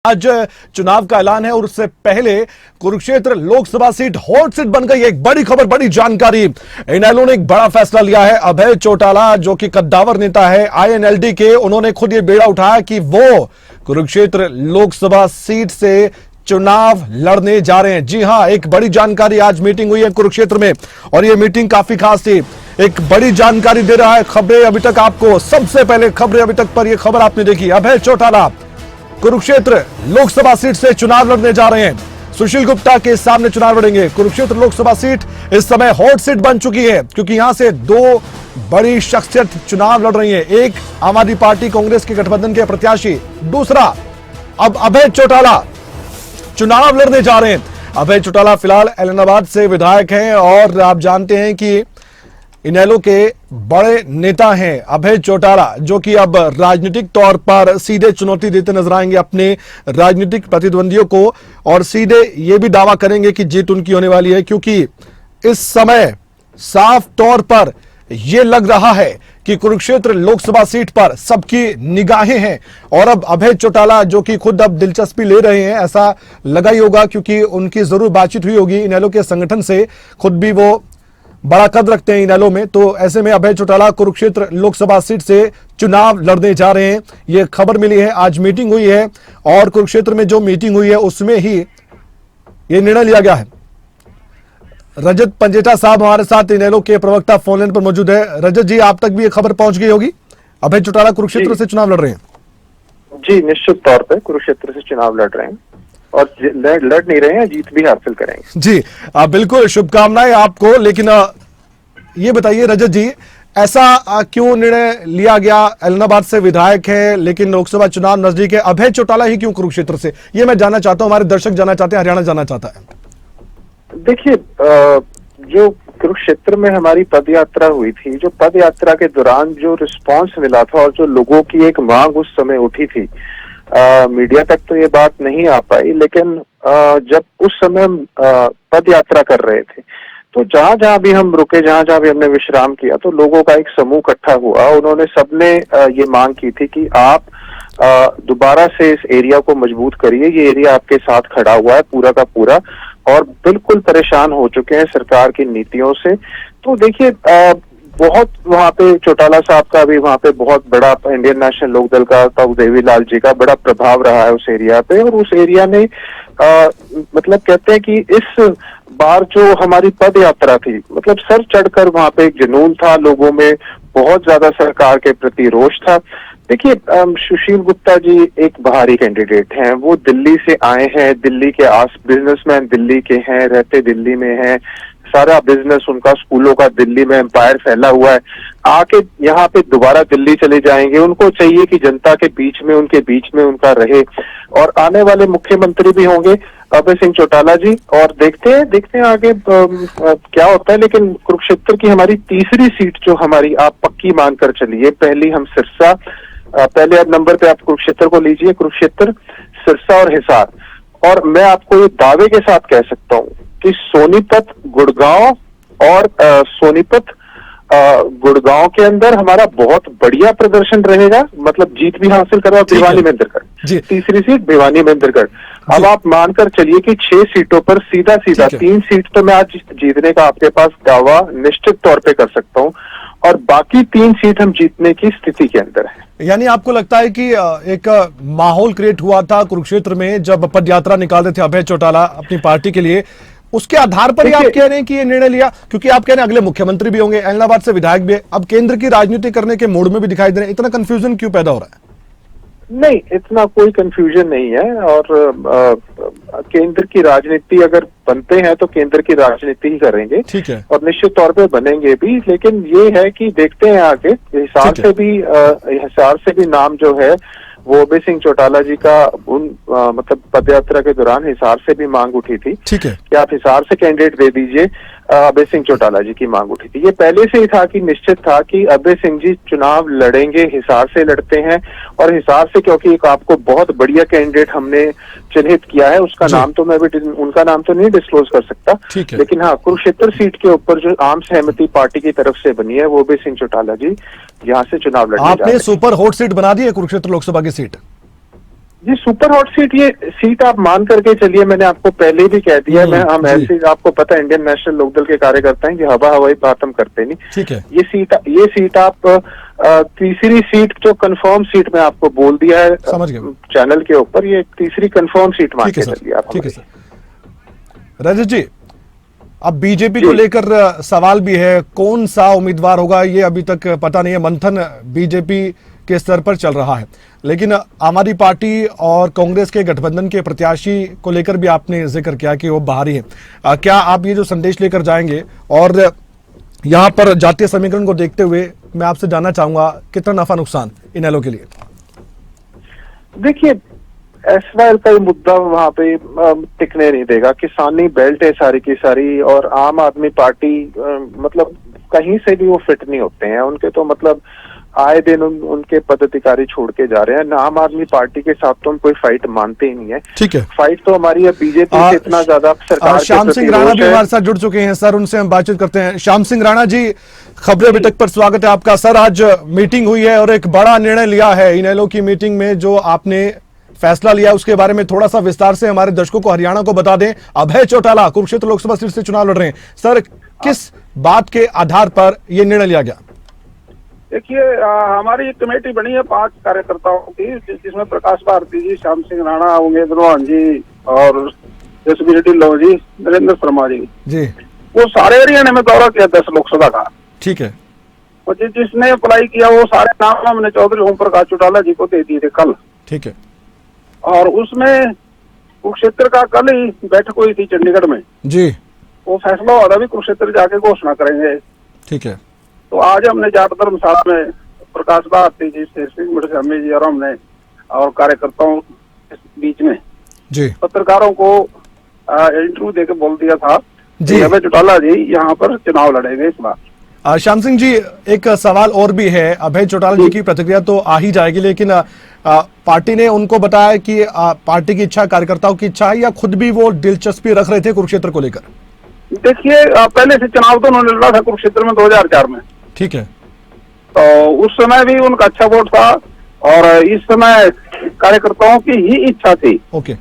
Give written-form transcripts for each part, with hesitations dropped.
आज चुनाव का ऐलान है और उससे पहले Kurukshetra Lok Sabha seat hot seat बन गई। एक बड़ी खबर, बड़ी जानकारी। इनेलो ने एक बड़ा फैसला लिया है। अभय चौटाला जो कि कद्दावर नेता है आईएनएलडी के, उन्होंने खुद ये बेड़ा उठाया कि वो कुरुक्षेत्र लोकसभा सीट से चुनाव लड़ने जा रहे हैं। जी हां, एक बड़ी जानकारी। आज मीटिंग हुई है कुरुक्षेत्र में और यह मीटिंग काफी खास थी। एक बड़ी जानकारी दे रहा है खबरें अभी तक आपको। सबसे पहले खबरें अभी तक पर यह खबर आपने देखी, अभय चौटाला कुरुक्षेत्र लोकसभा सीट से चुनाव लड़ने जा रहे हैं। सुशील गुप्ता के सामने चुनाव लड़ेंगे। कुरुक्षेत्र लोकसभा सीट इस समय हॉट सीट बन चुकी है क्योंकि यहां से दो बड़ी शख्सियत चुनाव लड़ रही हैं। एक आम आदमी पार्टी कांग्रेस के गठबंधन के प्रत्याशी, दूसरा अब अभय चौटाला चुनाव लड़ने जा रहे हैं। अभय चौटाला फिलहाल ऐलनाबाद से विधायक हैं और आप जानते हैं कि इनेलो के बड़े नेता हैं अभय चौटाला, जो कि अब राजनीतिक तौर पर सीधे चुनौती देते नजर आएंगे अपने राजनीतिक प्रतिद्वंदियों को और सीधे ये भी दावा करेंगे कि जीत उनकी होने वाली है, क्योंकि इस समय साफ तौर पर यह लग रहा है कि कुरुक्षेत्र लोकसभा सीट पर सबकी निगाहें हैं। और अब अभय चौटाला जो कि खुद अब दिलचस्पी ले रहे हैं, ऐसा लगा ही होगा क्योंकि उनकी जरूर बातचीत हुई होगी इनेलो के संगठन से। खुद भी वो बड़ा कद रखते हैं इनेलो में, तो ऐसे में अभय चौटाला कुरुक्षेत्र लोकसभा सीट से चुनाव लड़ने जा रहे हैं। यह खबर मिली है, आज मीटिंग हुई है और कुरुक्षेत्र में जो मीटिंग हुई है उसमें ही यह निर्णय लिया गया है। रजत पंजेटा साहब हमारे साथ इनेलो के प्रवक्ता फोन लाइन पर मौजूद है। रजत जी, आप तक भी यह खबर पहुंच गई होगी, अभय चौटाला कुरुक्षेत्र से चुनाव लड़ रहे हैं? जी, निश्चित तौर पर कुरुक्षेत्र से चुनाव लड़ रहे हैं और लड़ नहीं रहे हैं, जीत भी हासिल करेंगे। जी बिल्कुल, शुभकामनाएं आपको। लेकिन ये बताइए रजत जी, ऐसा क्यों निर्णय लिया गया? ऐलनाबाद से विधायक है लेकिन लोकसभा चुनाव नजदीक है, अभय चौटाला ही क्यों कुरुक्षेत्र से? ये मैं जानना चाहता हूं, हमारे दर्शक जानना चाहते हैं, हरियाणा जानना चाहता है। देखिए, जो कुरुक्षेत्र में हमारी पदयात्रा हुई थी, जो पदयात्रा के दौरान जो रिस्पांस मिला था और जो लोगों की एक मांग उस समय उठी थी, मीडिया तक तो ये बात नहीं आ पाई, लेकिन जब उस समय पद यात्रा कर रहे थे तो जहां जहां भी हम रुके, जहां जहां भी हमने विश्राम किया, तो लोगों का एक समूह इकट्ठा हुआ। उन्होंने सबने ये मांग की थी कि आप दोबारा से इस एरिया को मजबूत करिए। ये एरिया आपके साथ खड़ा हुआ है पूरा का पूरा और बिल्कुल परेशान हो चुके हैं सरकार की नीतियों से। तो देखिए, बहुत वहां पे चौटाला साहब का भी वहां पे बहुत बड़ा इंडियन नेशनल लोकदल का ताऊ देवीलाल जी का बड़ा प्रभाव रहा है उस एरिया पे, और उस एरिया ने मतलब कहते हैं कि इस बार जो हमारी पद यात्रा थी, मतलब सर चढ़कर वहां पे एक जुनून था, लोगों में बहुत ज्यादा सरकार के प्रति रोष था। देखिए, सुशील गुप्ता जी एक बाहरी कैंडिडेट हैं, वो दिल्ली से आए हैं, दिल्ली के बिजनेसमैन दिल्ली के हैं, रहते दिल्ली में हैं, सारा बिजनेस उनका स्कूलों का दिल्ली में एम्पायर फैला हुआ है। आके यहाँ पे दोबारा दिल्ली चले जाएंगे, उनको चाहिए कि जनता के बीच में, उनके बीच में उनका रहे, और आने वाले मुख्यमंत्री भी होंगे अभय सिंह चौटाला जी। और देखते हैं आगे क्या होता है। लेकिन कुरुक्षेत्र की हमारी तीसरी सीट जो हमारी, आप पक्की मानकर चलिए, पहली हम सिरसा, पहले अब नंबर पे आप कुरुक्षेत्र को लीजिए, कुरुक्षेत्र, सिरसा और हिसार। और मैं आपको ये दावे के साथ कह सकता हूँ कि सोनीपत, गुड़गांव और सोनीपत गुड़गांव के अंदर हमारा बहुत बढ़िया प्रदर्शन रहेगा, मतलब जीत भी हासिल करा। भिवानी महेंद्रगढ़ तीसरी सीट, भिवानी महेंद्रगढ़। अब आप मानकर चलिए कि 6 सीटों पर सीधा 3 सीट तो मैं आज जीतने का आपके पास दावा निश्चित तौर पे कर सकता हूँ, और बाकी 3 सीट हम जीतने की स्थिति के अंदर है। यानी आपको लगता है कि एक माहौल क्रिएट हुआ था कुरुक्षेत्र में जब पदयात्रा निकालते थे अभय चौटाला अपनी पार्टी के लिए, उसके आधार पर ही आप कह रहे हैं कि ये निर्णय लिया? क्योंकि आप कह रहे हैं अगले मुख्यमंत्री भी होंगे, ऐलनाबाद से विधायक भी है, अब केंद्र की राजनीति करने के मूड में भी दिखाई दे रहे हैं। इतना कंफ्यूजन क्यों पैदा हो रहा है? नहीं, इतना कोई कंफ्यूजन नहीं है। और केंद्र की राजनीति अगर बनते हैं तो केंद्र की राजनीति ही करेंगे, ठीक है, और निश्चित तौर पे बनेंगे भी। लेकिन ये है कि देखते हैं आगे। हिसार से भी नाम जो है वो अभय सिंह चौटाला जी का मतलब पदयात्रा के दौरान हिसार से भी मांग उठी थी, ठीक है, कि आप हिसार से कैंडिडेट दे दीजिए। अभय सिंह चौटाला जी की मांग उठी थी। ये पहले से ही था कि निश्चित था कि अभय सिंह जी चुनाव लड़ेंगे, हिसार से लड़ते हैं। और हिसार से क्योंकि एक आपको बहुत बढ़िया कैंडिडेट हमने चिन्हित किया है, उसका नाम तो मैं भी उनका नाम तो नहीं डिस्क्लोज कर सकता, लेकिन हाँ, कुरुक्षेत्र सीट के ऊपर जो आम सहमति पार्टी की तरफ से बनी है वो अभय सिंह चौटाला जी यहाँ से चुनाव लड़ने जा रहे हैं। आपने सुपर हॉट सीट बना दी है कुरुक्षेत्र लोकसभा की सीट? जी, सुपर हॉट सीट, ये सीट आप मान करके चलिए, मैंने आपको पहले भी कह दिया, हम जी। ऐसे, आपको पता है इंडियन नेशनल लोकदल के कार्यकर्ता हैं कि हवा हवाई बात हम करते नहीं। ठीक है। ये सीट आप तीसरी सीट जो कंफर्म सीट में आपको बोल दिया है समझ गया। चैनल के ऊपर, ये तीसरी कंफर्म सीट मान ठीक है के सर, चलिए आप ठीक है हमारी। सर। रजत जी, अब बीजेपी जी। को लेकर सवाल भी है, कौन सा उम्मीदवार होगा ये अभी तक पता नहीं है। मंथन बीजेपी के स्तर पर चल रहा है, लेकिन आम आदमी पार्टी और कांग्रेस के गठबंधन के प्रत्याशी को लेकर भी आपने जिक्र किया कि वो बाहरी हैं। क्या आप ये जो संदेश लेकर जाएंगे? और यहाँ पर जातीय समीकरण को देखते हुए मैं आपसे जानना चाहूंगा, कितना नफा नुकसान इनेलो के लिए? देखिए, एसवाईएल का ये मुद्दा वहां पे टिकने नहीं देगा। किसानी बेल्ट है सारी की सारी, और आम आदमी पार्टी मतलब कहीं से भी वो फिट नहीं होते हैं। उनके तो मतलब आए दिन उनके पदाधिकारी छोड़ के जा रहे हैं। आम आदमी पार्टी के साथ तो हम कोई फाइट मानते ही नहीं है। ठीक है। फाइट तो हमारी है बीजेपी से इतना ज्यादा सरकार श्याम सिंह राणा भी हमारे साथ जुड़ चुके हैं सर, उनसे हम बातचीत करते हैं। श्याम सिंह राणा जी, खबरें अभी तक पर स्वागत है आपका। सर, आज मीटिंग हुई है और एक बड़ा निर्णय लिया है। इनेलो की मीटिंग में जो आपने फैसला लिया उसके बारे में थोड़ा सा विस्तार से हमारे दर्शकों को, हरियाणा को बता दें। अभय चौटाला कुरुक्षेत्र लोकसभा सीट से चुनाव लड़ रहे हैं। सर, किस बात के आधार पर यह निर्णय लिया गया? देखिए, हमारी कमेटी बनी है 5 कार्यकर्ताओं की, जिसमें प्रकाश भारती जी, श्याम सिंह राणा, उमेद रोहन जी और जसबीर ढिल्लों जी, नरेंद्र शर्मा जी। वो सारे हरियाणा में दौरा किया 10 लोकसभा का। ठीक है। और जिसने अप्लाई किया वो सारे नाम हमने चौधरी ओम प्रकाश चौटाला जी को दे दिए थे कल। ठीक है। और उसमें कुरुक्षेत्र का कल ही बैठक हुई थी चंडीगढ़ में जी। वो फैसला हुआ था भी कुरुक्षेत्र जाके घोषणा करेंगे। ठीक है। तो आज हमने जाट धर्मशाला में प्रकाश भारती जी, शेर सिंह मुड़स्वामी जी और हमने और कार्यकर्ताओं के बीच में जी पत्रकारों को इंटरव्यू देके बोल दिया था जी। अभय चौटाला जी यहाँ पर चुनाव लड़ेंगे इस बार। श्याम सिंह जी, एक सवाल और भी है। अभय चौटाला जी की प्रतिक्रिया तो आ ही जाएगी, लेकिन पार्टी ने उनको बताया कि पार्टी की इच्छा, कार्यकर्ताओं की इच्छा है, या खुद भी वो दिलचस्पी रख रहे थे कुरुक्षेत्र को लेकर? देखिए, पहले से चुनाव तो उन्होंने लड़ा था कुरुक्षेत्र में 2004 में। ठीक है। तो उस समय भी उनका अच्छा वोट था, और इस समय कार्यकर्ताओं की ही इच्छा थी ओके,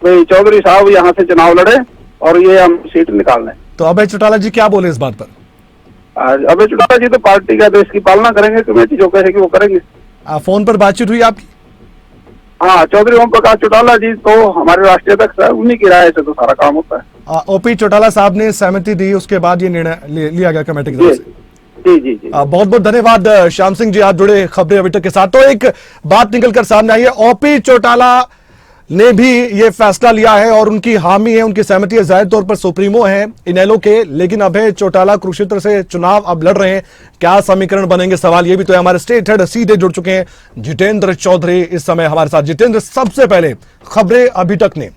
भाई चौधरी साहब यहाँ से चुनाव लड़े और ये हम सीट निकाल लें। तो अभय चौटाला जी क्या बोले इस बात पर? अभय चौटाला जी तो पार्टी का देश की पालना करेंगे, कमेटी जो कहेगी वो करेंगे। फोन पर बातचीत हुई आपकी? हाँ, चौधरी ओम प्रकाश चौटाला जी तो हमारे राष्ट्रीय अध्यक्ष है, उन्हीं की राय से तो सारा काम होता है। ओपी चौटाला साहब ने सहमति दी, उसके बाद ये निर्णय लिया गया कमेटी की तरफ से। जी जी जी। बहुत बहुत धन्यवाद श्याम सिंह जी, आप जुड़े खबरें अभी तक के साथ। तो एक बात निकलकर सामने आई है, ओपी चौटाला ने भी ये फैसला लिया है और उनकी हामी है, उनकी सहमति है, जाहिर तौर पर सुप्रीमो है इनेलो के। लेकिन अभय चौटाला कुरुक्षेत्र से चुनाव अब लड़ रहे हैं, क्या समीकरण बनेंगे, सवाल ये भी तो है। हमारे स्टेट हेड सीधे जुड़ चुके हैं जितेंद्र चौधरी इस समय हमारे साथ। जितेंद्र, सबसे पहले खबरें अभी तक ने,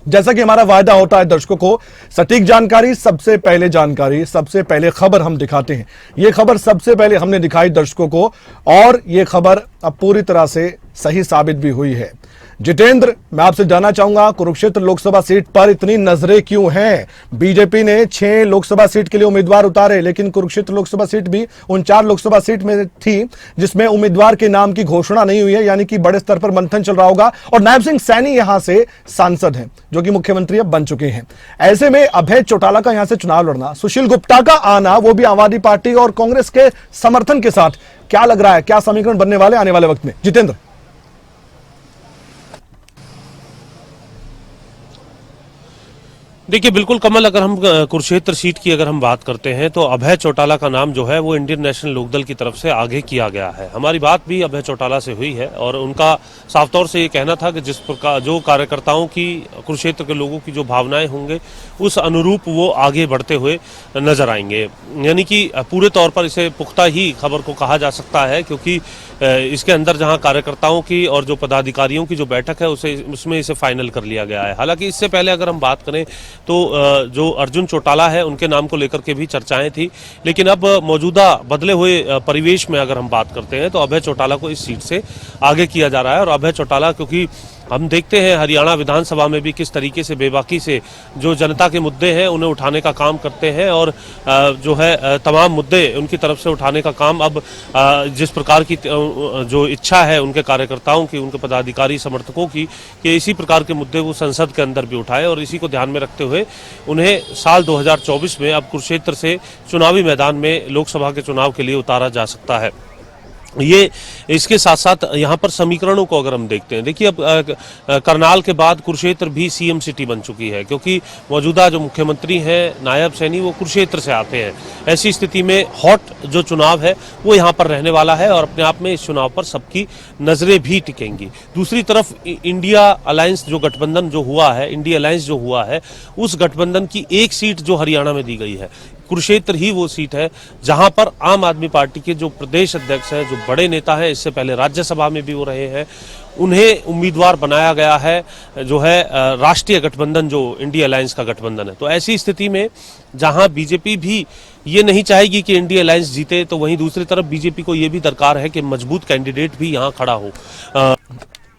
जैसा कि हमारा वायदा होता है दर्शकों को सटीक जानकारी, सबसे पहले जानकारी, सबसे पहले खबर हम दिखाते हैं। ये खबर सबसे पहले हमने दिखाई दर्शकों को, और ये खबर अब पूरी तरह से सही साबित भी हुई है। जितेंद्र, मैं आपसे जानना चाहूंगा, कुरुक्षेत्र लोकसभा सीट पर इतनी नजरें क्यों हैं? बीजेपी ने 6 लोकसभा सीट के लिए उम्मीदवार उतारे, लेकिन कुरुक्षेत्र लोकसभा सीट भी उन 4 लोकसभा सीट में थी जिसमें उम्मीदवार के नाम की घोषणा नहीं हुई है, यानी कि बड़े स्तर पर मंथन चल रहा होगा। और नायब सिंह सैनी यहां से सांसद हैं, जो कि मुख्यमंत्री अब बन चुके हैं। ऐसे में अभय चौटाला का यहां से चुनाव लड़ना, सुशील गुप्ता का आना, वो भी आम आदमी पार्टी और कांग्रेस के समर्थन के साथ, क्या लग रहा है, क्या समीकरण बनने वाले आने वाले वक्त में? जितेंद्र। देखिए, बिल्कुल कमल, अगर हम कुरुक्षेत्र सीट की अगर हम बात करते हैं तो अभय चौटाला का नाम जो है वो इंडियन नेशनल लोकदल की तरफ से आगे किया गया है। हमारी बात भी अभय चौटाला से हुई है और उनका साफ तौर से ये कहना था कि जिस प्रकार जो कार्यकर्ताओं की, कुरुक्षेत्र के लोगों की जो भावनाएं होंगे उस अनुरूप वो आगे बढ़ते हुए नजर आएंगे। यानी कि पूरे तौर पर इसे पुख्ता ही खबर को कहा जा सकता है, क्योंकि इसके अंदर जहां कार्यकर्ताओं की और जो पदाधिकारियों की जो बैठक है उसमें इसे फाइनल कर लिया गया है। हालांकि इससे पहले अगर हम बात करें तो जो अर्जुन चौटाला है उनके नाम को लेकर के भी चर्चाएं थी, लेकिन अब मौजूदा बदले हुए परिवेश में अगर हम बात करते हैं तो अभय चौटाला को इस सीट से आगे किया जा रहा है। और अभय चौटाला क्योंकि हम देखते हैं हरियाणा विधानसभा में भी किस तरीके से बेबाकी से जो जनता के मुद्दे हैं उन्हें उठाने का काम करते हैं और जो है तमाम मुद्दे उनकी तरफ से उठाने का काम अब जिस प्रकार की जो इच्छा है उनके कार्यकर्ताओं की, उनके पदाधिकारी समर्थकों की कि इसी प्रकार के मुद्दे वो संसद के अंदर भी उठाए और इसी को ध्यान में रखते हुए उन्हें साल 2024 में अब कुरुक्षेत्र से चुनावी मैदान में लोकसभा के चुनाव के लिए उतारा जा सकता है। ये इसके साथ साथ यहाँ पर समीकरणों को अगर हम देखते हैं, देखिए अब करनाल के बाद कुरुक्षेत्र भी सीएम सिटी बन चुकी है क्योंकि मौजूदा जो मुख्यमंत्री हैं नायब सैनी वो कुरुक्षेत्र से आते हैं। ऐसी स्थिति में हॉट जो चुनाव है वो यहाँ पर रहने वाला है और अपने आप में इस चुनाव पर सबकी नजरें भी टिकेंगी। दूसरी तरफ इंडिया अलायंस जो गठबंधन जो हुआ है, इंडिया अलायंस जो हुआ है, उस गठबंधन की एक सीट जो हरियाणा में दी गई है, कुरुक्षेत्र ही वो सीट है जहां पर आम आदमी पार्टी के जो प्रदेश अध्यक्ष हैं, जो बड़े नेता हैं, इससे पहले राज्यसभा में भी वो रहे हैं, उन्हें उम्मीदवार बनाया गया है जो है राष्ट्रीय गठबंधन जो इंडिया अलायंस का गठबंधन है। तो ऐसी स्थिति में जहां बीजेपी भी ये नहीं चाहेगी कि इंडिया अलायंस जीते, तो वहीं दूसरी तरफ बीजेपी को ये भी दरकार है कि मजबूत कैंडिडेट भी यहाँ खड़ा हो।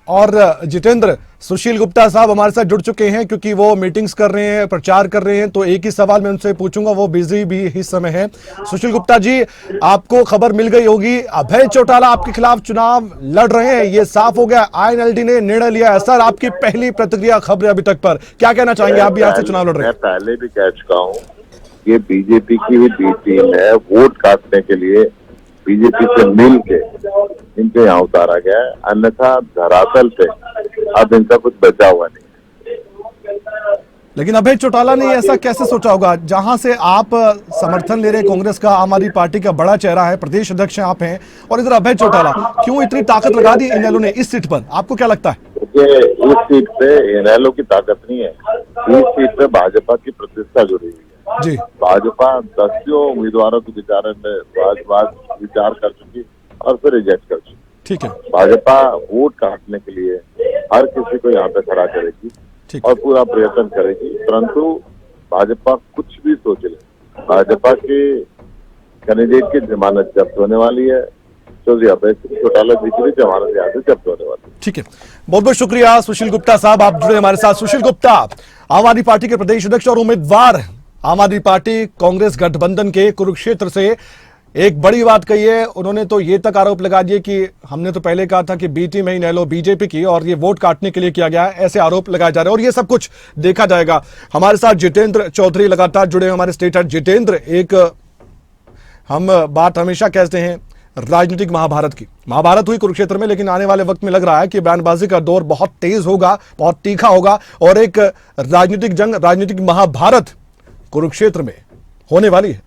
और जितेंद्र, सुशील गुप्ता साहब हमारे साथ जुड़ चुके हैं क्योंकि वो मीटिंग्स कर रहे हैं, प्रचार कर रहे हैं, तो एक ही सवाल मैं उनसे पूछूंगा, वो बिजी भी इस समय है। सुशील गुप्ता जी, आपको खबर मिल गई होगी, अभय चौटाला आपके खिलाफ चुनाव लड़ रहे हैं, ये साफ हो गया, INLD ने निर्णय लिया है। सर, आपकी पहली प्रतिक्रिया खबर अभी तक पर क्या कहना चाहेंगे? आप भी यहाँ से चुनाव लड़ रहे हैं। मैं पहले भी कह चुका हूँ, ये बीजेपी की ही बी टीम है, वोट काटने के लिए बीजेपी से मिल के इनको यहाँ उतारा गया है, अन्यथा धरातल पे अब इनका कुछ बचा हुआ नहीं। लेकिन अभय चौटाला ने ऐसा कैसे सोचा होगा? जहां से आप समर्थन ले रहे कांग्रेस का, आम आदमी पार्टी का बड़ा चेहरा है, प्रदेश अध्यक्ष आप हैं, और इधर अभय चौटाला, क्यों इतनी ताकत लगा दी इनेलो ने इस सीट पर? आपको क्या लगता है? क्योंकि इस सीट पे इनेलो की ताकत नहीं है, इस सीट पे भाजपा की प्रतिष्ठा जुड़ी हुई है जी। भाजपा 10 उम्मीदवारों की विचार कर चुकी और फिर रिजेक्ट कर चुकी। ठीक है। भाजपा वोट काटने के लिए हर किसी को यहाँ पे खड़ा करेगी और पूरा प्रयत्न करेगी, परंतु भाजपा कुछ भी सोच ले, भाजपा के कैंडिडेट की जमानत जब्त होने वाली है, चौधरी अभय चौटाला जी की भी जमानत यहाँ से जब्त होने वाली है। ठीक है, बहुत बहुत शुक्रिया सुशील गुप्ता साहब, आप जुड़े हमारे साथ। सुशील गुप्ता, आम आदमी पार्टी के प्रदेश अध्यक्ष और उम्मीदवार आम आदमी पार्टी कांग्रेस गठबंधन के कुरुक्षेत्र से एक बड़ी बात कही है उन्होंने, तो ये तक आरोप लगा दिए कि हमने तो पहले कहा था कि बी टीम है इनेलो बीजेपी की और ये वोट काटने के लिए किया गया है, ऐसे आरोप लगाए जा रहे हैं और ये सब कुछ देखा जाएगा। हमारे साथ जितेंद्र चौधरी लगातार जुड़े हमारे स्टेट हेड। जितेंद्र, एक हम बात हमेशा कहते हैं राजनीतिक महाभारत की, महाभारत हुई कुरुक्षेत्र में, लेकिन आने वाले वक्त में लग रहा है कि बयानबाजी का दौर बहुत तेज होगा, बहुत तीखा होगा और एक राजनीतिक जंग, राजनीतिक महाभारत कुरुक्षेत्र में होने वाली है।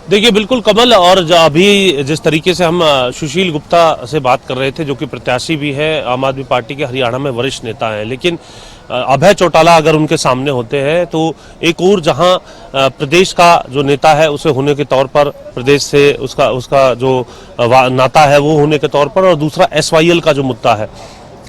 देखिए बिल्कुल कमल, और अभी जिस तरीके से हम सुशील गुप्ता से बात कर रहे थे जो कि प्रत्याशी भी है आम आदमी पार्टी के, हरियाणा में वरिष्ठ नेता हैं, लेकिन अभय चौटाला अगर उनके सामने होते हैं तो एक और जहां प्रदेश का जो नेता है उसे होने के तौर पर, प्रदेश से उसका जो नाता है वो होने के तौर पर, और दूसरा SYL का जो मुद्दा है,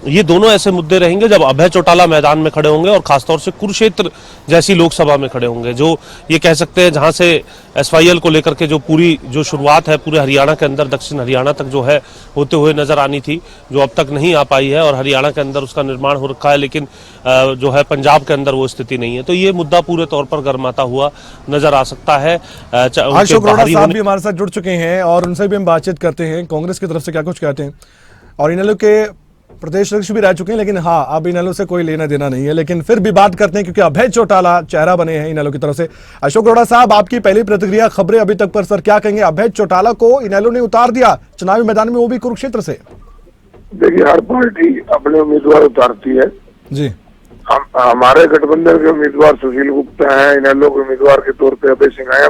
ये दोनों ऐसे मुद्दे रहेंगे जब अभय चौटाला मैदान में खड़े होंगे और खासतौर से कुरुक्षेत्र जैसी लोकसभा में खड़े होंगे, जो ये कह सकते हैं जहां से SYL को लेकर के जो पूरी जो शुरुआत है पूरे हरियाणा के अंदर, दक्षिण हरियाणा तक जो है होते हुए नजर आनी थी, जो अब तक नहीं आ पाई है, और हरियाणा के अंदर उसका निर्माण हो रखा है, लेकिन जो है पंजाब के अंदर वो स्थिति नहीं है। तो ये मुद्दा पूरे तौर पर गर्माता हुआ नजर आ सकता है। अशोक अरोड़ा साहब भी हमारे साथ जुड़ चुके हैं और उनसे भी हम बातचीत करते हैं, कांग्रेस की तरफ से क्या कुछ कहते हैं, और इनेलो के प्रदेश अध्यक्ष भी रह चुके हैं, लेकिन हाँ, अब इनेलो से कोई लेना देना नहीं है, लेकिन फिर भी बात करते हैं क्योंकि अभय चौटाला चेहरा बने हैं इनेलो की तरफ से। अशोक अरोड़ा साहब, आपकी पहली प्रतिक्रिया खबरें अभी तक पर, सर क्या कहेंगे? अभय चौटाला को इनेलो ने उतार दिया चुनावी मैदान में, वो भी कुरुक्षेत्र से। देखिए, हर पार्टी अपने उम्मीदवार उतारती है जी। हमारे गठबंधन के उम्मीदवार सुशील गुप्ता है, इनेलो के उम्मीदवार के तौर पे अभय सिंह आया।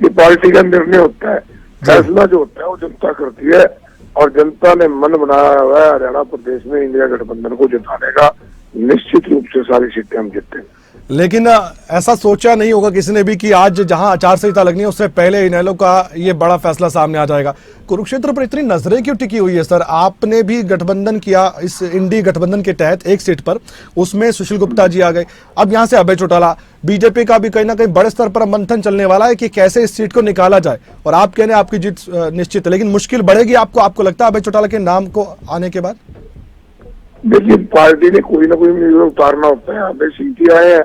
ये पार्टी का निर्णय होता है, फैसला जो होता है वो जनता करती है, और जनता ने मन बनाया हुआ है हरियाणा प्रदेश में इंडिया गठबंधन को जिताने का। निश्चित रूप से सारी सीटें हम जीतेंगे। लेकिन ऐसा सोचा नहीं होगा किसी ने भी कि आज जहां आचार संहिता लगनी है उससे पहले इनेलो का ये बड़ा फैसला सामने आ जाएगा। कुरुक्षेत्र पर इतनी नजरें क्यों टिकी हुई है सर? आपने भी गठबंधन किया इस इंडी गठबंधन के तहत एक सीट पर, उसमें सुशील गुप्ता जी आ गए, अब यहां से अभय चौटाला। बीजेपी का भी कहीं ना कहीं बड़े स्तर पर मंथन चलने वाला है कि कैसे इस सीट को निकाला जाए, और आप कहने आपकी जीत निश्चित है, लेकिन मुश्किल बढ़ेगी आपको लगता है अभय चौटाला के नाम को आने के बाद? देखिए, पार्टी ने कोई ना कोई उम्मीदवार उतारना होता है। अभय सिंह जी आए हैं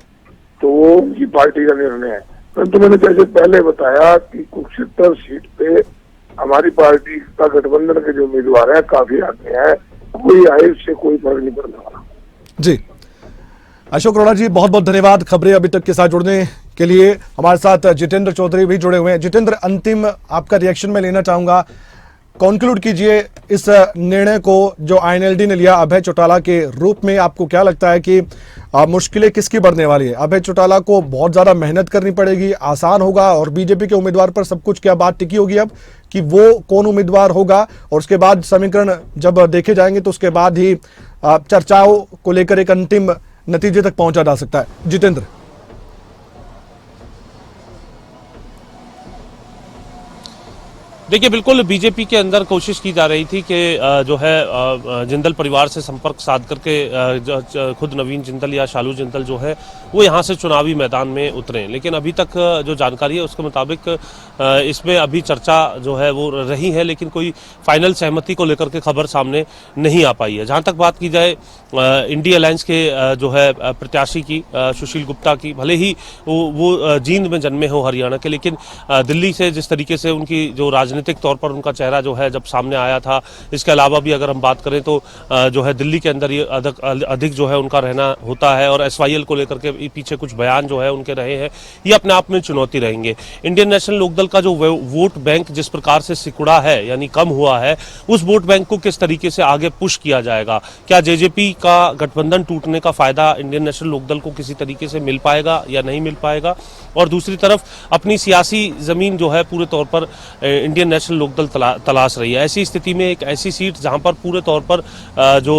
तो वो उनकी पार्टी का निर्णय है, परंतु मैंने जैसे पहले बताया कि कुरुक्षेत्र सीट पे हमारी पार्टी का गठबंधन के जो उम्मीदवार है काफी आगे हैं, कोई आए उससे कोई फर्क नहीं पड़ने वाला। जी, अशोक अरोड़ा जी बहुत बहुत धन्यवाद खबरें अभी तक के साथ जुड़ने के लिए। हमारे साथ जितेंद्र चौधरी भी जुड़े हुए हैं। जितेंद्र, अंतिम आपका रिएक्शन में लेना चाहूंगा, कॉन्क्लूड कीजिए इस निर्णय को जो आईएनएलडी ने लिया अभय चौटाला के रूप में। आपको क्या लगता है कि मुश्किलें किसकी बढ़ने वाली है? अभय चौटाला को बहुत ज्यादा मेहनत करनी पड़ेगी, आसान होगा, और बीजेपी के उम्मीदवार पर सब कुछ क्या बात टिकी होगी अब कि वो कौन उम्मीदवार होगा, और उसके बाद समीकरण जब देखे जाएंगे तो उसके बाद ही चर्चाओं को लेकर एक अंतिम नतीजे तक पहुंचा जा सकता है? जितेंद्र, देखिए, बिल्कुल बीजेपी के अंदर कोशिश की जा रही थी कि जो है जिंदल परिवार से संपर्क साध करके खुद नवीन जिंदल या शालू जिंदल जो है वो यहाँ से चुनावी मैदान में उतरे, लेकिन अभी तक जो जानकारी है उसके मुताबिक इसमें अभी चर्चा जो है वो रही है, लेकिन कोई फाइनल सहमति को लेकर के खबर सामने नहीं आ पाई है। जहाँ तक बात की जाए इंडी अलायंस के जो है प्रत्याशी की, सुशील गुप्ता की, भले ही वो जींद में जन्मे हो हरियाणा के, लेकिन दिल्ली से जिस तरीके से उनकी जो राजनीतिक तौर पर उनका चेहरा जो है जब सामने आया था, इसके अलावा भी अगर हम बात करें तो जो है दिल्ली के अंदर ये अधिक जो है उनका रहना होता है, और एसवाईएल को लेकर के पीछे कुछ बयान जो है उनके रहे हैं, ये अपने आप में चुनौती रहेंगे। इंडियन नेशनल लोकदल का जो वोट बैंक जिस प्रकार से सिकुड़ा है, यानी कम हुआ है, उस वोट बैंक को किस तरीके से आगे पुश किया जाएगा? क्या जेजेपी का गठबंधन टूटने का फायदा इंडियन नेशनल लोकदल को किसी तरीके से मिल पाएगा या नहीं मिल पाएगा? और दूसरी तरफ अपनी सियासी जमीन जो है पूरे तौर पर इंडियन नेशनल लोकदल तलाश रही है। ऐसी स्थिति में एक ऐसी सीट जहां पर पूरे तौर पर जो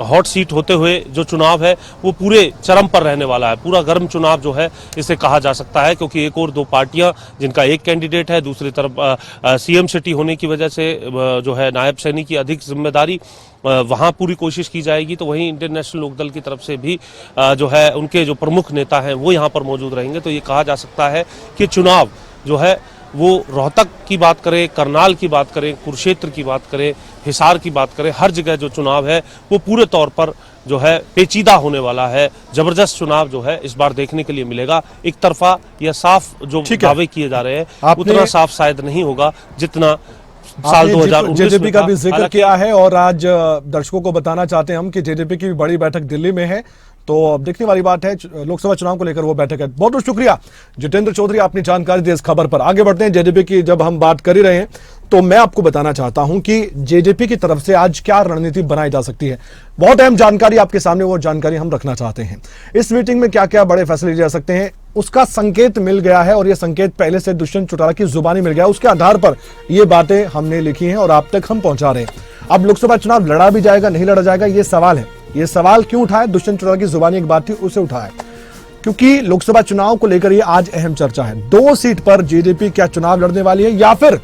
हॉट सीट होते हुए जो चुनाव है वो पूरे चरम पर रहने वाला है, पूरा गर्म चुनाव जो है इसे कहा जा सकता है, क्योंकि एक और दो पार्टियां जिनका एक कैंडिडेट है, दूसरी तरफ सीएम सिटी होने की वजह से जो है नायब सैनी की अधिक जिम्मेदारी, वहां पूरी कोशिश की जाएगी। तो वहीं इंडियन नेशनल लोकदल की तरफ से भी जो है उनके जो प्रमुख नेता हैं वो यहां पर मौजूद रहेंगे। तो ये कहा जा सकता है कि चुनाव जो है वो रोहतक की बात करें, करनाल की बात करें, कुरुक्षेत्र की बात करें, हिसार की बात करें, हर जगह जो चुनाव है वो पूरे तौर पर जो है पेचीदा होने वाला है। जबरदस्त चुनाव जो है इस बार देखने के लिए मिलेगा। एक तरफा या साफ जो दावे किए जा रहे हैं उतना साफ शायद नहीं होगा जितना साल 2019 जेजेपी का भी जिक्र किया है, और आज दर्शकों को बताना चाहते हैं हम कि जेजेपी की भी बड़ी बैठक दिल्ली में है, तो अब देखने वाली बात है लोकसभा चुनाव को लेकर वो बैठक है। बहुत बहुत शुक्रिया जितेंद्र चौधरी, आपने जानकारी दी इस खबर पर। आगे बढ़ते हैं, जेजेपी की जब हम बात कर ही रहे हैं तो मैं आपको बताना चाहता हूं कि जेजेपी की तरफ से आज क्या रणनीति बनाई जा सकती है। बहुत अहम जानकारी आपके सामने, वो जानकारी हम रखना चाहते हैं। इस मीटिंग में क्या क्या बड़े फैसले लिए जा सकते हैं उसका संकेत मिल गया है, और यह संकेत पहले से दुष्यंत चौटाला की जुबानी मिल गया, उसके आधार पर ये बातें हमने लिखी हैं और आप तक हम पहुंचा रहे हैं। अब लोकसभा चुनाव लड़ा भी जाएगा नहीं लड़ा जाएगा, ये सवाल है। ये सवाल क्यों उठाया? दुष्यंत चौटाला की जुबानी एक बात थी, उसे उठाया क्योंकि लोकसभा चुनाव को लेकर ये आज अहम चर्चा है। 2 सीट पर जेजेपी क्या चुनाव लड़ने वाली है, या फिर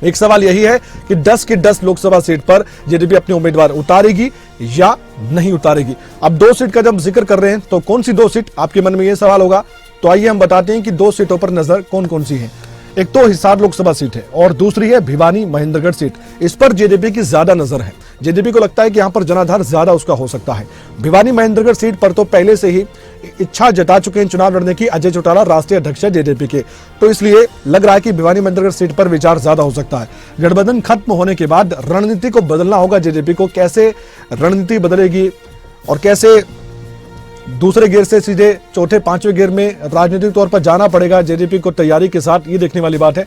एक सवाल यही है कि 10 की 10 लोकसभा सीट पर जेजेपी अपने उम्मीदवार उतारेगी या नहीं उतारेगी। अब 2 सीट का जब जिक्र कर रहे हैं तो कौन सी 2 सीट, आपके मन में यह सवाल होगा, तो आइए हम बताते हैं कि 2 सीटों पर नजर कौन कौन सी है। एक तो हिसार लोकसभा सीट है और दूसरी है भिवानी महेंद्रगढ़ सीट। इस पर जेजेपी की ज्यादा नजर है। जेजेपी को लगता है कि यहां पर जनाधार ज्यादा उसका हो सकता है। भिवानी महेंद्रगढ़ सीट पर तो पहले से ही इच्छा जता चुके हैं चुनाव लड़ने की अजय चौटाला, राष्ट्रीय अध्यक्ष है जेजेपी के, तो इसलिए लग रहा है कि भिवानी महेंद्रगढ़ सीट पर विचार ज्यादा हो सकता है। गठबंधन खत्म होने के बाद रणनीति को बदलना होगा जेजेपी को, कैसे रणनीति बदलेगी और कैसे दूसरे गियर से सीधे चौथे 5वें गियर में राजनीतिक तौर पर जाना पड़ेगा जेजेपी को तैयारी के साथ, ये देखने वाली बात है।